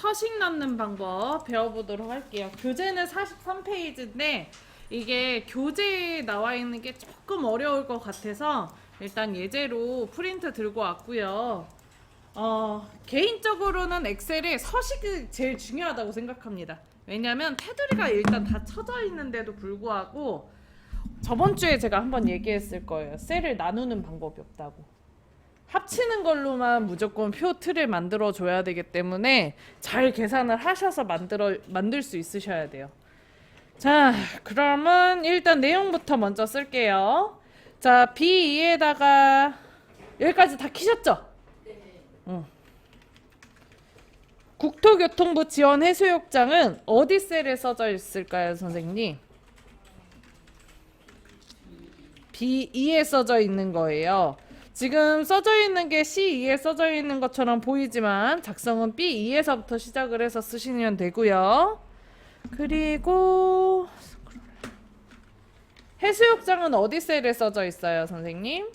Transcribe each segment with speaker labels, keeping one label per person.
Speaker 1: 서식 넣는 방법 배워보도록 할게요. 교재는 43페이지인데 이게 교재에 나와 있는 게 조금 어려울 것 같아서 일단 예제로 프린트 들고 왔고요. 개인적으로는 엑셀에 서식이 제일 중요하다고 생각합니다. 왜냐면 테두리가 일단 다 쳐져 있는데도 불구하고 저번 주에 제가 한번 얘기했을 거예요. 셀을 나누는 방법이 없다고. 합치는 걸로만 무조건 표 틀을 만들어 줘야 되기 때문에 잘 계산을 하셔서 만들 수 있으셔야 돼요. 자, 그러면 일단 내용부터 먼저 쓸게요. 자, B2에다가 여기까지 다 키셨죠? 네. 국토교통부 지원 해수욕장은 어디 셀에 써져 있을까요, 선생님? B2에 써져 있는 거예요. 지금 써져 있는 게 C2에 써져 있는 것처럼 보이지만 작성은 B2에서부터 시작을 해서 쓰시면 되고요. 그리고 해수욕장은 어디 셀에 써져 있어요, 선생님?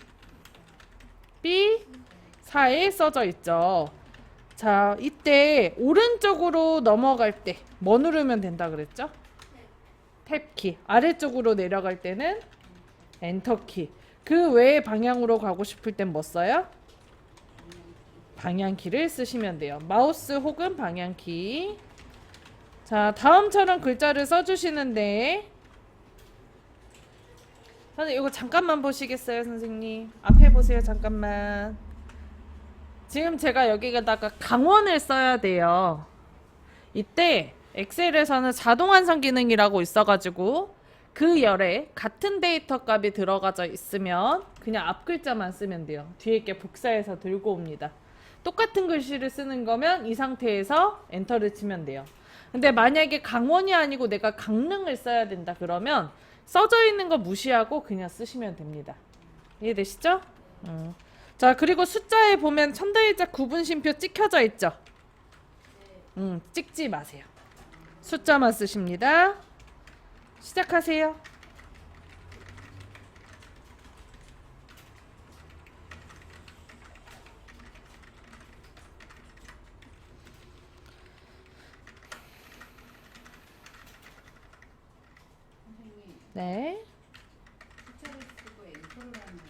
Speaker 1: B4에 써져 있죠. 자, 이때 오른쪽으로 넘어갈 때 뭐 누르면 된다 그랬죠? 탭키. 아래쪽으로 내려갈 때는 엔터키. 그 외의 방향으로 가고 싶을 땐 뭐 써요? 방향키를 쓰시면 돼요. 마우스 혹은 방향키. 자, 다음처럼 글자를 써주시는데 선생님 이거 잠깐만 보시겠어요, 선생님? 앞에 보세요, 잠깐만. 지금 제가 여기에다가 강원을 써야 돼요. 이때 엑셀에서는 자동 완성 기능이라고 있어가지고 그 열에 같은 데이터 값이 들어가져 있으면 그냥 앞 글자만 쓰면 돼요. 뒤에 게 복사해서 들고 옵니다. 똑같은 글씨를 쓰는 거면 이 상태에서 엔터를 치면 돼요. 근데 만약에 강원이 아니고 내가 강릉을 써야 된다 그러면 써져 있는 거 무시하고 그냥 쓰시면 됩니다. 이해되시죠? 자, 그리고 숫자에 보면 천자일자 구분심표 찍혀져 있죠? 찍지 마세요. 숫자만 쓰십니다. 시작하세요. 네.
Speaker 2: 숫자를 쓰고 엔터를 하면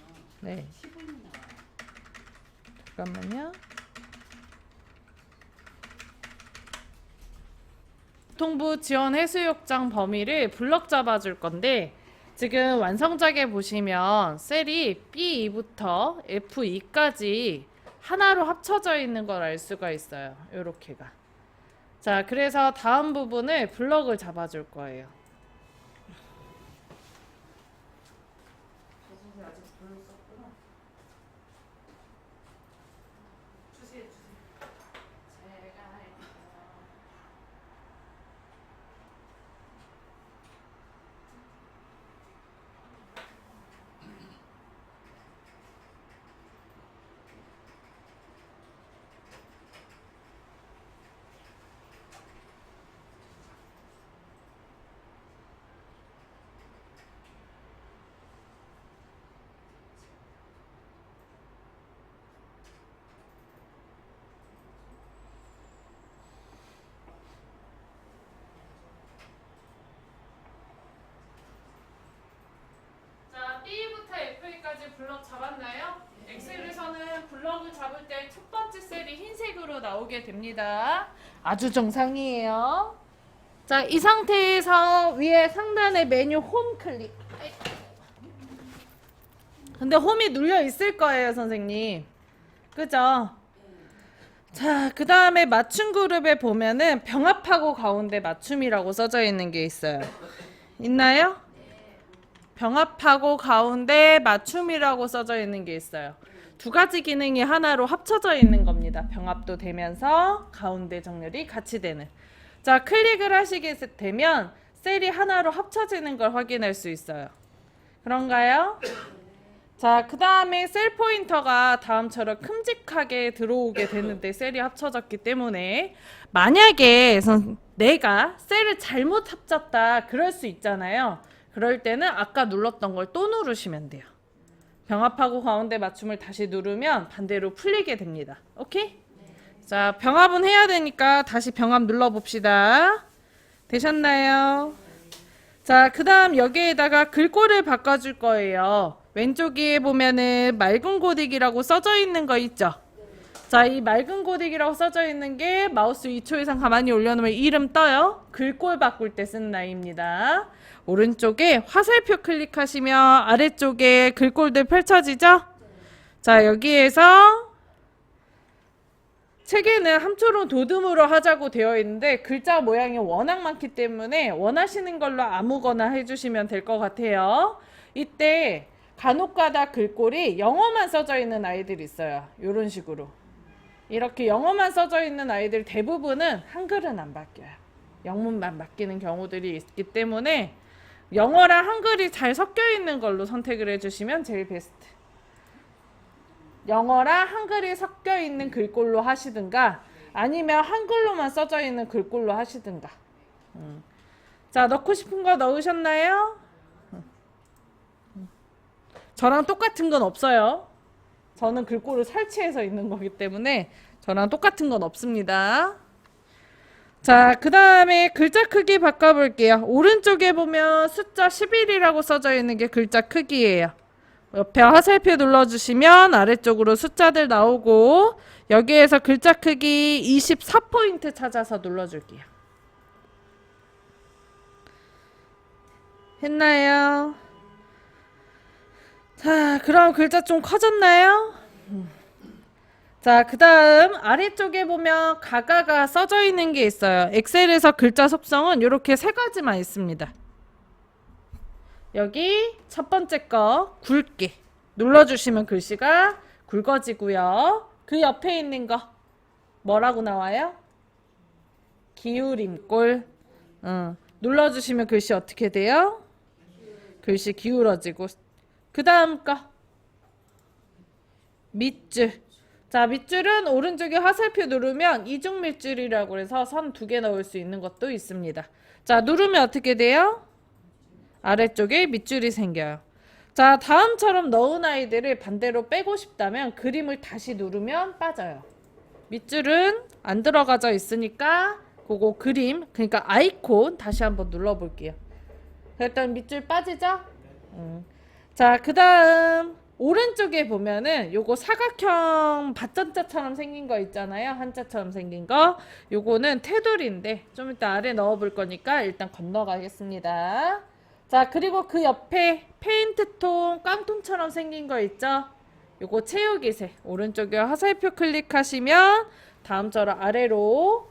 Speaker 1: 네.
Speaker 2: 10원이 나와요.
Speaker 1: 잠깐만요. 교통부 지원 해수욕장 범위를 블럭 잡아줄 건데 지금 완성작에 보시면 셀이 B2부터 F2까지 하나로 합쳐져 있는 걸 알 수가 있어요. 요렇게가. 자, 그래서 다음 부분을 블럭을 잡아줄 거예요. B부터 F까지 블럭 잡았나요? 엑셀에서는 블럭을 잡을 때 첫 번째 셀이 흰색으로 나오게 됩니다. 아주 정상이에요. 자, 이 상태에서 위에 상단의 메뉴 홈 클릭. 근데 홈이 눌려 있을 거예요, 선생님. 그죠? 자, 그 다음에 맞춤 그룹에 보면은 병합하고 가운데 맞춤이라고 써져 있는 게 있어요. 있나요? 병합하고 가운데 맞춤이라고 써져 있는 게 있어요. 두 가지 기능이 하나로 합쳐져 있는 겁니다. 병합도 되면서 가운데 정렬이 같이 되는. 자, 클릭을 하시게 되면 셀이 하나로 합쳐지는 걸 확인할 수 있어요. 그런가요? 자, 그 다음에 셀 포인터가 다음처럼 큼직하게 들어오게 되는데 셀이 합쳐졌기 때문에 만약에 내가 셀을 잘못 합쳤다 그럴 수 있잖아요. 그럴 때는 아까 눌렀던 걸 또 누르시면 돼요. 병합하고 가운데 맞춤을 다시 누르면 반대로 풀리게 됩니다. 오케이? 자, 병합은 해야 되니까 다시 병합 눌러봅시다. 되셨나요? 자, 그 다음 여기에다가 글꼴을 바꿔줄 거예요. 왼쪽에 보면은 맑은 고딕이라고 써져 있는 거 있죠? 자, 이 맑은 고딕이라고 써져 있는 게 마우스 2초 이상 가만히 올려놓으면 이름 떠요. 글꼴 바꿀 때 쓰는 아이입니다. 오른쪽에 화살표 클릭하시면 아래쪽에 글꼴들 펼쳐지죠? 자, 여기에서 책에는 함초롱 도듬으로 하자고 되어 있는데 글자 모양이 워낙 많기 때문에 원하시는 걸로 아무거나 해주시면 될 것 같아요. 이때 간혹가다 글꼴이 영어만 써져 있는 아이들이 있어요. 이런 식으로. 이렇게 영어만 써져 있는 아이들 대부분은 한글은 안 바뀌어요. 영문만 바뀌는 경우들이 있기 때문에 영어랑 한글이 잘 섞여 있는 걸로 선택을 해주시면 제일 베스트. 영어랑 한글이 섞여 있는 글꼴로 하시든가 아니면 한글로만 써져 있는 글꼴로 하시든가. 자, 넣고 싶은 거 넣으셨나요? 저랑 똑같은 건 없어요. 저는 글꼴을 설치해서 있는 거기 때문에 저랑 똑같은 건 없습니다. 자, 그 다음에 글자 크기 바꿔볼게요. 오른쪽에 보면 숫자 11이라고 써져 있는 게 글자 크기예요. 옆에 화살표 눌러주시면 아래쪽으로 숫자들 나오고 여기에서 글자 크기 24포인트 찾아서 눌러줄게요. 했나요? 자, 그럼 글자 좀 커졌나요? 자, 그 다음 아래쪽에 보면 가가가 써져 있는 게 있어요. 엑셀에서 글자 속성은 이렇게 세 가지만 있습니다. 여기 첫 번째 거 굵게 눌러주시면 글씨가 굵어지고요. 그 옆에 있는 거 뭐라고 나와요? 기울임꼴. 눌러주시면 글씨 어떻게 돼요? 글씨 기울어지고. 그 다음 거 밑줄. 자, 밑줄은 오른쪽에 화살표 누르면 이중 밑줄이라고 해서 선 2개 넣을 수 있는 것도 있습니다. 자, 누르면 어떻게 돼요? 아래쪽에 밑줄이 생겨요. 자, 다음처럼 넣은 아이들을 반대로 빼고 싶다면 그림을 다시 누르면 빠져요. 밑줄은 안 들어가져 있으니까 그거 그림, 그러니까 아이콘 다시 한번 눌러볼게요. 그랬더니 밑줄 빠지죠? 자, 그 다음 오른쪽에 보면은 요거 사각형 밭전자처럼 생긴 거 있잖아요. 한자처럼 생긴 거. 요거는 테두리인데 좀 이따 아래 넣어볼 거니까 일단 건너가겠습니다. 자, 그리고 그 옆에 페인트통 깡통처럼 생긴 거 있죠? 요거 채우기색. 오른쪽에 화살표 클릭하시면 다음처럼 아래로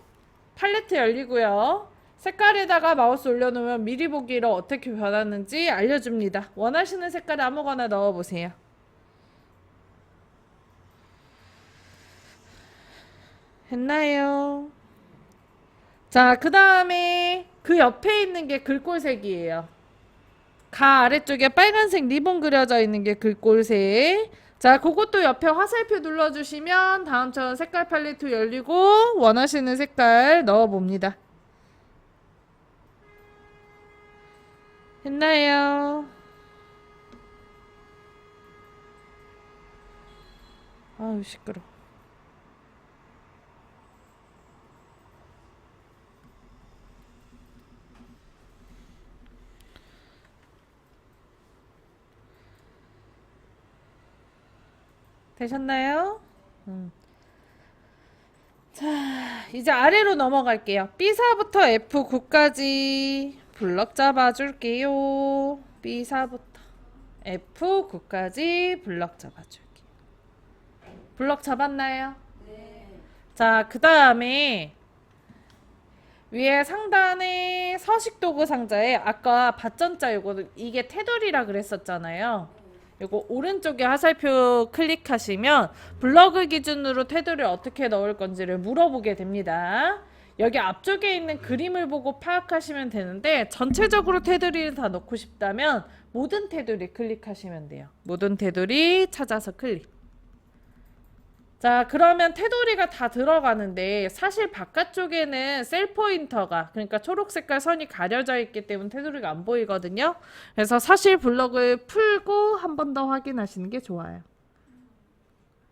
Speaker 1: 팔레트 열리고요. 색깔에다가 마우스 올려놓으면 미리 보기로 어떻게 변하는지 알려줍니다. 원하시는 색깔 아무거나 넣어보세요. 했나요? 자, 그 다음에 그 옆에 있는 게 글꼴색이에요. 가 아래쪽에 빨간색 리본 그려져 있는 게 글꼴색. 자, 그것도 옆에 화살표 눌러주시면 다음처럼 색깔 팔레트 열리고 원하시는 색깔 넣어봅니다. 했나요? 아유, 시끄러워. 되셨나요? 자, 이제 아래로 넘어갈게요. B사부터 F9까지 블럭 잡아줄게요. B사부터 F9까지 블럭 잡아줄게요. 블럭 잡았나요?
Speaker 2: 네.
Speaker 1: 자, 그 다음에 위에 상단에 서식도구 상자에 아까 밭전자 이게 테두리라 그랬었잖아요. 요거 오른쪽에 화살표 클릭하시면 블럭을 기준으로 테두리를 어떻게 넣을 건지를 물어보게 됩니다. 여기 앞쪽에 있는 그림을 보고 파악하시면 되는데 전체적으로 테두리를 다 넣고 싶다면 모든 테두리 클릭하시면 돼요. 모든 테두리 찾아서 클릭. 자, 그러면 테두리가 다 들어가는데 사실 바깥쪽에는 셀 포인터가, 그러니까 초록 색깔 선이 가려져 있기 때문에 테두리가 안 보이거든요. 그래서 사실 블럭을 풀고 한 번 더 확인하시는 게 좋아요.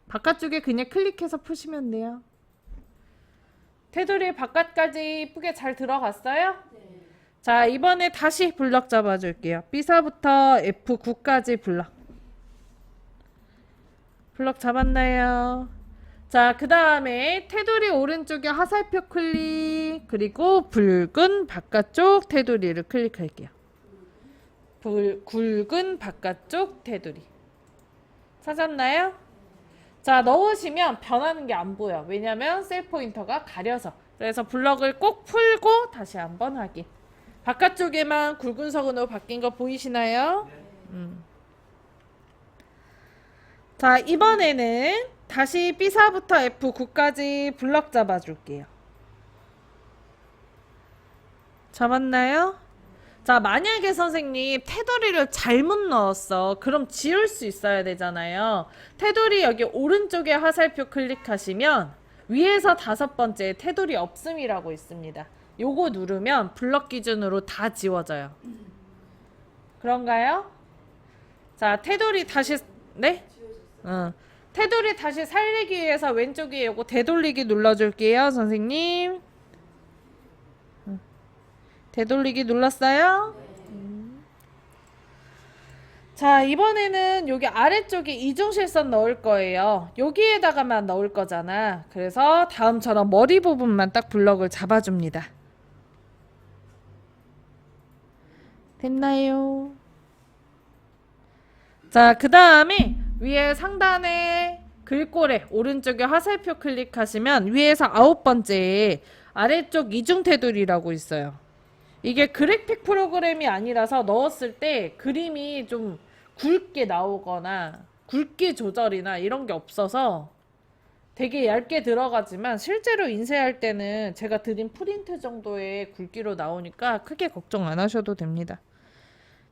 Speaker 1: 바깥쪽에 그냥 클릭해서 푸시면 돼요. 테두리 바깥까지 이쁘게 잘 들어갔어요? 자, 이번에 다시 블럭 잡아줄게요. B4부터 F9까지 블럭. 블럭 잡았나요? 자, 그 다음에 테두리 오른쪽에 화살표 클릭, 그리고 붉은 바깥쪽 테두리를 클릭할게요. 굵은 바깥쪽 테두리. 찾았나요? 자, 넣으시면 변하는 게 안 보여. 왜냐면 셀 포인터가 가려서. 그래서 블럭을 꼭 풀고 다시 한번 확인. 바깥쪽에만 굵은 서근으로 바뀐 거 보이시나요? 자, 이번에는 다시 B4부터 F9까지 블럭 잡아줄게요. 잡았나요? 자, 만약에 선생님 테두리를 잘못 넣었어. 그럼 지울 수 있어야 되잖아요. 테두리 여기 오른쪽에 화살표 클릭하시면 위에서 5번째 테두리 없음이라고 있습니다. 요거 누르면 블럭 기준으로 다 지워져요. 그런가요? 자, 테두리 다시 네? 테두리 다시 살리기 위해서 왼쪽에 요거 되돌리기 눌러줄게요, 선생님. 되돌리기 눌렀어요? 자, 이번에는 여기 아래쪽에 이중실선 넣을 거예요. 여기에다가만 넣을 거잖아. 그래서 다음처럼 머리 부분만 딱 블럭을 잡아줍니다. 됐나요? 자, 그 다음에 위에 상단에 글꼴에 오른쪽에 화살표 클릭하시면 위에서 9번째에 아래쪽 이중 테두리라고 있어요. 이게 그래픽 프로그램이 아니라서 넣었을 때 그림이 좀 굵게 나오거나 굵기 조절이나 이런 게 없어서 되게 얇게 들어가지만 실제로 인쇄할 때는 제가 드린 프린트 정도의 굵기로 나오니까 크게 걱정 안 하셔도 됩니다.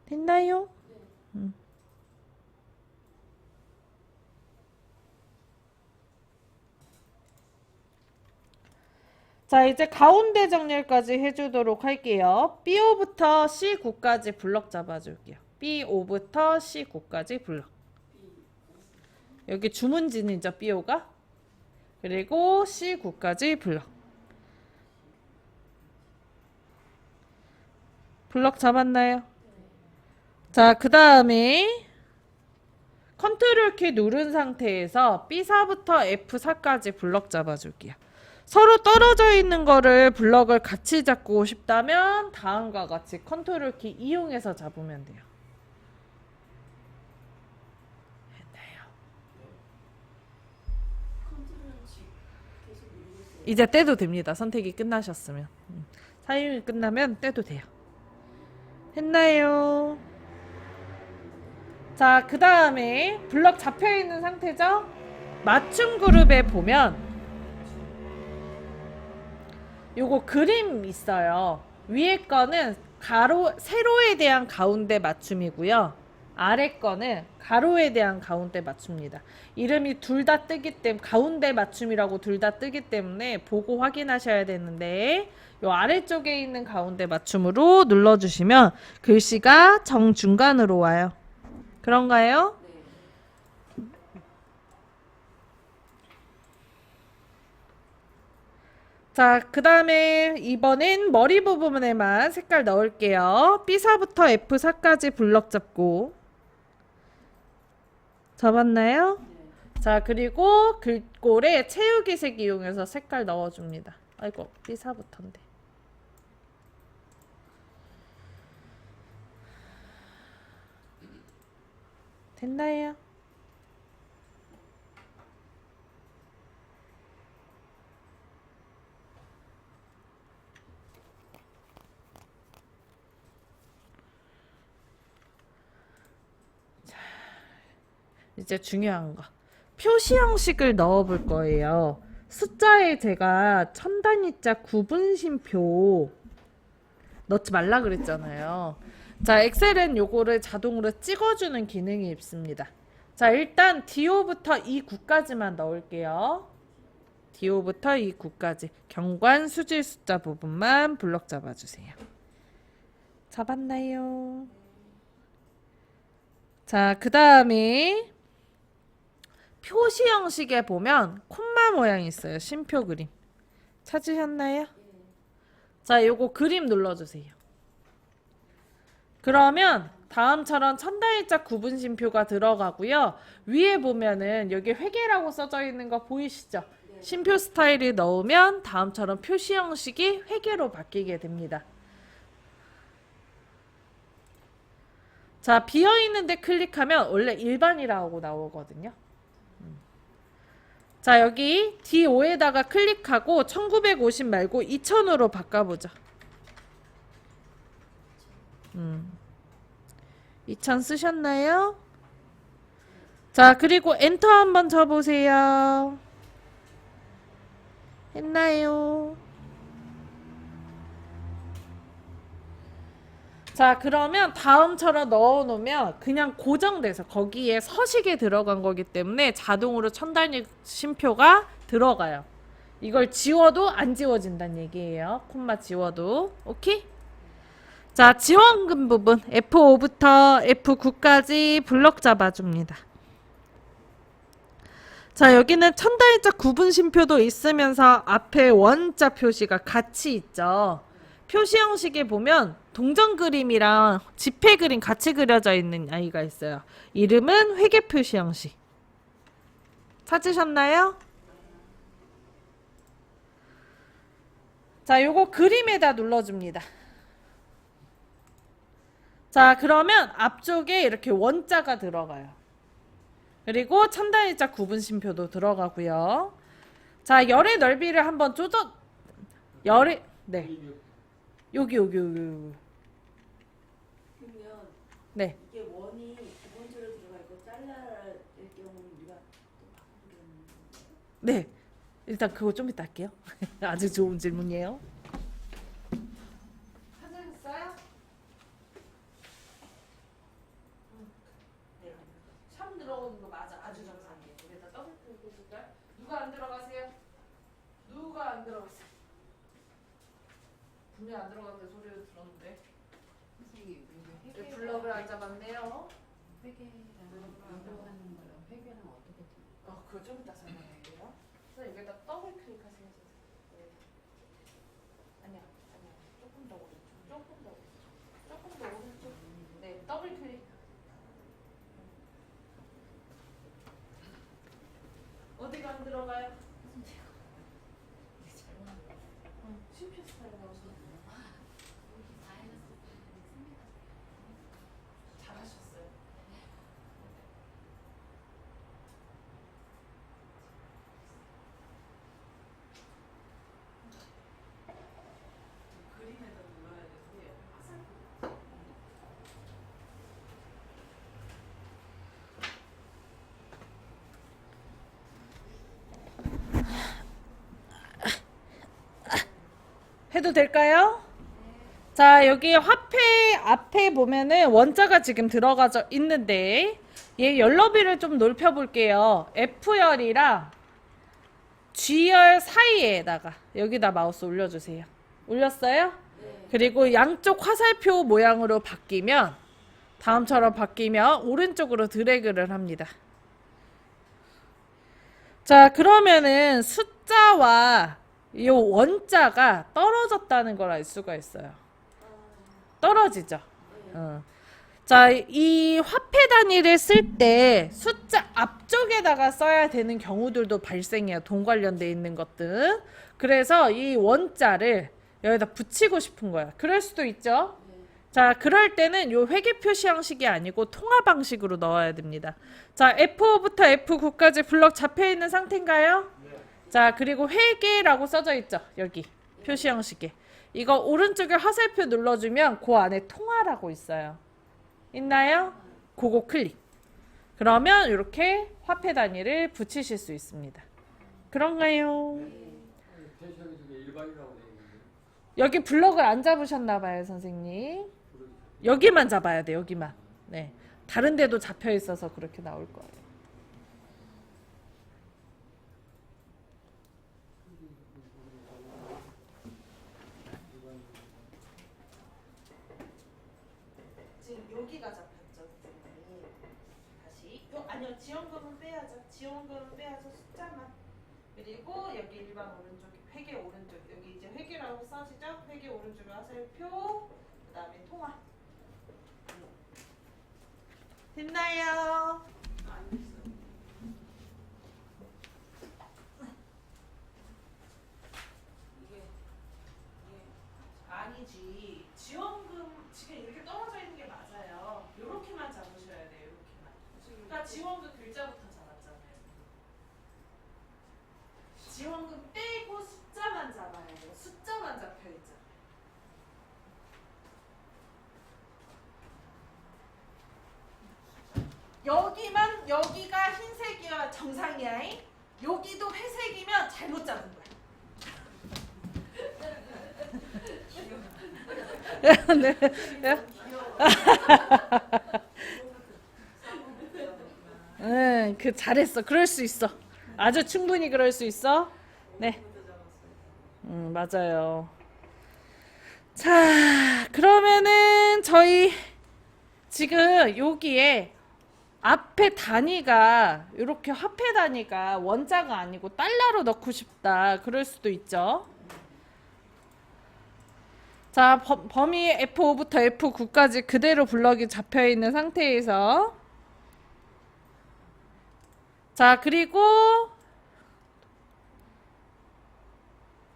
Speaker 1: 됐나요? 자, 이제 가운데 정렬까지 해주도록 할게요. B5부터 C9까지 블럭 잡아줄게요. B5부터 C9까지 블럭. 여기 주문진이죠, B5가. 그리고 C9까지 블럭. 블럭 잡았나요? 자, 그 다음에 컨트롤 키 누른 상태에서 B4부터 F4까지 블럭 잡아줄게요. 서로 떨어져 있는 거를 블럭을 같이 잡고 싶다면 다음과 같이 컨트롤 키 이용해서 잡으면 돼요. 했나요? 이제 떼도 됩니다. 선택이 끝나셨으면. 사용이 끝나면 떼도 돼요. 했나요? 자, 그 다음에 블럭 잡혀있는 상태죠? 맞춤 그룹에 보면 요거 그림 있어요. 위에 거는 세로에 대한 가운데 맞춤이고요. 아래 거는 가로에 대한 가운데 맞춤입니다. 이름이 둘 다 뜨기 때문에 가운데 맞춤이라고 둘 다 뜨기 때문에 보고 확인하셔야 되는데 요 아래쪽에 있는 가운데 맞춤으로 눌러주시면 글씨가 정중간으로 와요. 그런가요? 자, 그 다음에 이번엔 머리 부분에만 색깔 넣을게요. B4부터 F4까지 블럭 잡고 잡았나요? 자, 그리고 글꼴에 채우기 색 이용해서 색깔 넣어줍니다. 아이고, B4부터인데. 됐나요? 이제 중요한 거. 표시 형식을 넣어 볼 거예요. 숫자에 제가 천 단위자 구분심표 넣지 말라 그랬잖아요. 자, 엑셀은 요거를 자동으로 찍어주는 기능이 있습니다. 자, 일단 D5부터 E9까지만 넣을게요. D5부터 E9까지 경관 수질 숫자 부분만 블럭 잡아주세요. 잡았나요? 자, 그 다음에 표시 형식에 보면 콤마 모양이 있어요. 심표 그림. 찾으셨나요? 자, 요거 그림 눌러주세요. 그러면 다음처럼 천단일자 구분심표가 들어가고요. 위에 보면은 여기 회계라고 써져 있는 거 보이시죠? 심표 스타일을 넣으면 다음처럼 표시 형식이 회계로 바뀌게 됩니다. 자, 비어있는데 클릭하면 원래 일반이라고 나오거든요. 자, 여기 D5에다가 클릭하고 1950 말고 2000으로 바꿔보죠. 2000 쓰셨나요? 자, 그리고 엔터 한번 쳐보세요. 했나요? 자, 그러면 다음처럼 넣어놓으면 그냥 고정돼서 거기에 서식에 들어간 거기 때문에 자동으로 천단일 심표가 들어가요. 이걸 지워도 안 지워진다는 얘기예요. 콤마 지워도. 오케이? 자, 지원금 부분 F5부터 F9까지 블럭 잡아줍니다. 자, 여기는 천단일자 구분심표도 있으면서 앞에 원자 표시가 같이 있죠. 표시 형식에 보면 동전 그림이랑 지폐 그림 같이 그려져 있는 아이가 있어요. 이름은 회계 표시 형식. 찾으셨나요? 자, 요거 그림에다 눌러줍니다. 자, 그러면 앞쪽에 이렇게 원자가 들어가요. 그리고 천단일자 구분심표도 들어가고요. 자, 열의 넓이를 한번 열의, 네. 여기.
Speaker 3: 그러면
Speaker 1: 네.
Speaker 3: 이게 원이 기본적으로 들어가 있고 잘라낼 경우는 우리가 또 바꾸는 거예요?
Speaker 1: 네. 일단 그거 좀 이따 할게요. 아주 좋은 질문이에요. 찾으셨어요? 네. 참 들어오는 거 맞아. 아주 정상이에요. 여기다 더블 클릭 해줄까요? 누가 안 들어가세요? 누가 안 들어가세요? 분명 안 들어갔는데 소리를 들었는데.
Speaker 2: 선생님 이거
Speaker 1: 왜 블럭을 안 잡았네요?
Speaker 2: 회계랑 연구하는 거랑 회계랑 어떻게 틀려?
Speaker 1: 그거 좀 이따 설명할게요. 선생님 여기다 더블 클릭하세요. 네. 아니야. 조금 더 오른쪽. 네, 더블 클릭. 어디가 안 들어가요? 심표 스타일 나오시네. 잘하셨어요. 그림에다 눌러야 되는데 화살표. 해도 될까요? 자, 여기 화폐 앞에 보면은 원자가 지금 들어가져 있는데 얘 열너비를 좀 넓혀볼게요. F열이랑 G열 사이에다가 여기다 마우스 올려주세요. 올렸어요?
Speaker 3: 네.
Speaker 1: 그리고 양쪽 화살표 모양으로 바뀌면 다음처럼 바뀌면 오른쪽으로 드래그를 합니다. 자, 그러면은 숫자와 이 원자가 떨어졌다는 걸 알 수가 있어요. 떨어지죠. 자, 이 화폐 단위를 쓸 때 숫자 앞쪽에다가 써야 되는 경우들도 발생해요. 돈 관련돼 있는 것들. 그래서 이 원자를 여기다 붙이고 싶은 거야. 그럴 수도 있죠. 자, 그럴 때는 요 회계 표시 형식이 아니고 통화 방식으로 넣어야 됩니다. 자, F5부터 F9까지 블럭 잡혀 있는 상태인가요? 자, 그리고 회계라고 써져 있죠. 여기 표시 형식에. 이거 오른쪽에 화살표 눌러주면 그 안에 통화라고 있어요. 있나요? 그거 클릭. 그러면 이렇게 화폐 단위를 붙이실 수 있습니다. 그런가요?
Speaker 4: 텐션이 저게 일반이라고 되어 있는데
Speaker 1: 여기 블럭을 안 잡으셨나 봐요, 선생님. 여기만 잡아야 돼, 여기만. 네. 다른 데도 잡혀 있어서 그렇게 나올 거예요. 지금 여기가 잡혔죠, 선생님. 다시. 아니요, 지원금은 빼야죠. 지원금은 빼야죠, 숫자만. 그리고 여기 일반 오른쪽에 회계 오른쪽 여기 이제 회계라고 써지죠? 회계 오른쪽에 화살표 그다음에 통화. 됐나요?
Speaker 3: 안 됐어.
Speaker 1: 이게 아니지. 지원금 지금 이렇게 떨어져 있는 게 맞아요. 요렇게만 잡으셔야 돼요. 요렇게만. 그러니까 지원금 글자부터 잡았잖아요. 지원금 빼고 숫자만 잡아야 돼요. 숫자만 잡혀 있잖아요. 여기만 여기가 흰색이야 정상이야. 여기도 회색이면 잘못 잡은 거야. 네. 응, 그 잘했어. 그럴 수 있어. 아주 충분히 그럴 수 있어. 네. 맞아요. 자, 그러면은 저희 지금 여기에 앞에 단위가 이렇게 화폐 단위가 원자가 아니고 달러로 넣고 싶다. 그럴 수도 있죠. 자, 범위 F5부터 F9까지 그대로 블럭이 잡혀 있는 상태에서 자, 그리고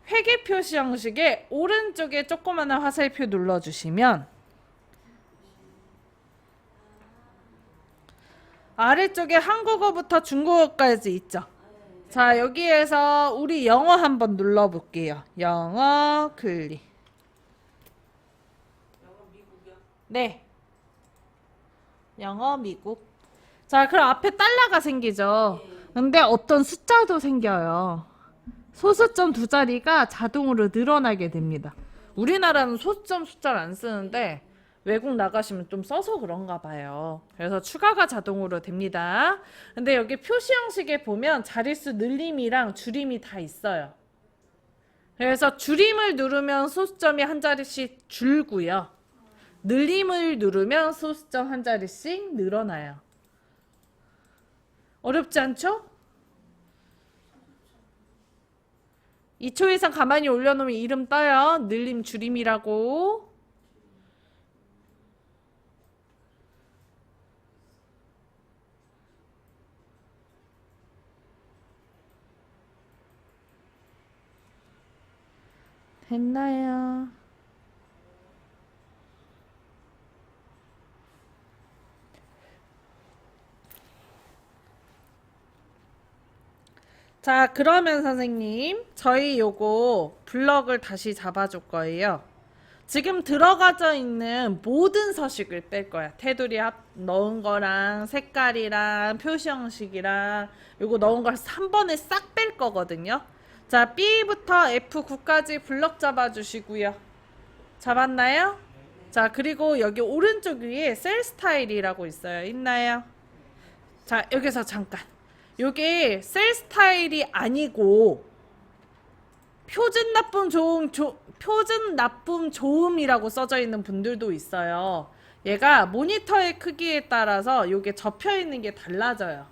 Speaker 1: 회계 표시 형식에 오른쪽에 조그마한 화살표 눌러주시면 아래쪽에 한국어부터 중국어까지 있죠. 자, 여기에서 우리 영어 한번 눌러볼게요. 영어 클릭.
Speaker 3: 영어 미국이야?
Speaker 1: 네. 영어 미국. 자, 그럼 앞에 달러가 생기죠. 근데 어떤 숫자도 생겨요. 소수점 두 자리가 자동으로 늘어나게 됩니다. 우리나라는 소수점 숫자를 안 쓰는데 외국 나가시면 좀 써서 그런가 봐요. 그래서 추가가 자동으로 됩니다. 근데 여기 표시 형식에 보면 자릿수 늘림이랑 줄임이 다 있어요. 그래서 줄임을 누르면 소수점이 한 자리씩 줄고요. 늘림을 누르면 소수점 한 자리씩 늘어나요. 어렵지 않죠? 2초 이상 가만히 올려놓으면 이름 떠요. 늘림 줄임이라고. 됐나요? 자, 그러면 선생님, 저희 요거 블럭을 다시 잡아줄 거예요. 지금 들어가져 있는 모든 서식을 뺄 거야. 테두리 넣은 거랑 색깔이랑 표시 형식이랑 요거 넣은 걸 한 번에 싹 뺄 거거든요. 자, B부터 F9까지 블럭 잡아주시고요. 잡았나요? 자, 그리고 여기 오른쪽 위에 셀 스타일이라고 있어요. 있나요? 자, 여기서 잠깐. 요게 셀 스타일이 아니고 표준 납품 조음이라고 써져 있는 분들도 있어요. 얘가 모니터의 크기에 따라서 요게 접혀 있는 게 달라져요.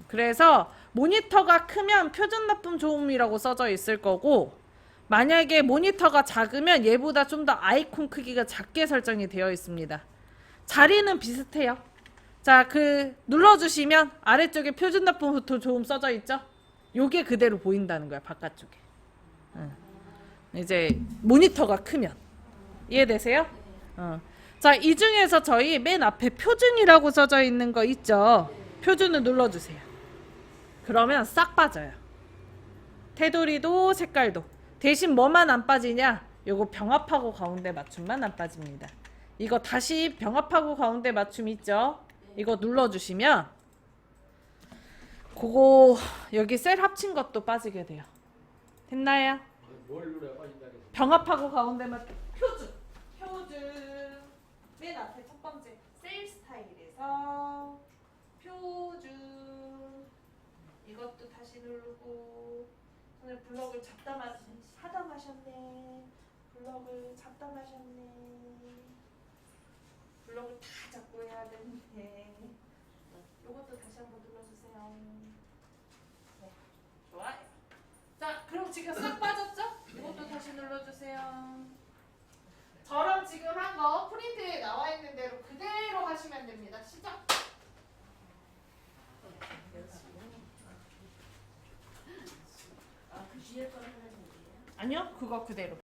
Speaker 1: 그래서 모니터가 크면 표준 납품 조음이라고 써져 있을 거고, 만약에 모니터가 작으면 얘보다 좀 더 아이콘 크기가 작게 설정이 되어 있습니다. 자리는 비슷해요. 자, 눌러주시면 아래쪽에 표준 납품 조음 써져 있죠? 요게 그대로 보인다는 거야, 바깥쪽에. 이제 모니터가 크면. 이해되세요? 자, 이 중에서 저희 맨 앞에 표준이라고 써져 있는 거 있죠? 표준을 눌러주세요. 그러면 싹 빠져요. 테두리도 색깔도. 대신 뭐만 안 빠지냐? 요거 병합하고 가운데 맞춤만 안 빠집니다. 이거 다시 병합하고 가운데 맞춤 있죠? 이거 눌러주시면 그거 여기 셀 합친 것도 빠지게 돼요. 됐나요?
Speaker 4: 뭘 누려야 빠진다 그랬어?
Speaker 1: 병합하고 가운데 맞춤. 표준 맨 앞에 첫 번째 셀 스타일에서 표준 이것도 다시 누르고. 오늘 블럭을 하다 마셨네. 블럭을 잡다 마셨네. 블럭을 다 잡고 해야 되는데. 요것도 다시 한번 눌러주세요. 네, 좋아요. 자, 그럼 지금 싹 빠졌죠? 이것도 다시 눌러주세요. 저랑 지금 한 거 프린트에 나와 있는 대로 그대로 하시면 됩니다. 시작.
Speaker 3: 아, 그 뒤에 거 하는 얘기예요?
Speaker 1: 아니요, 그거 그대로.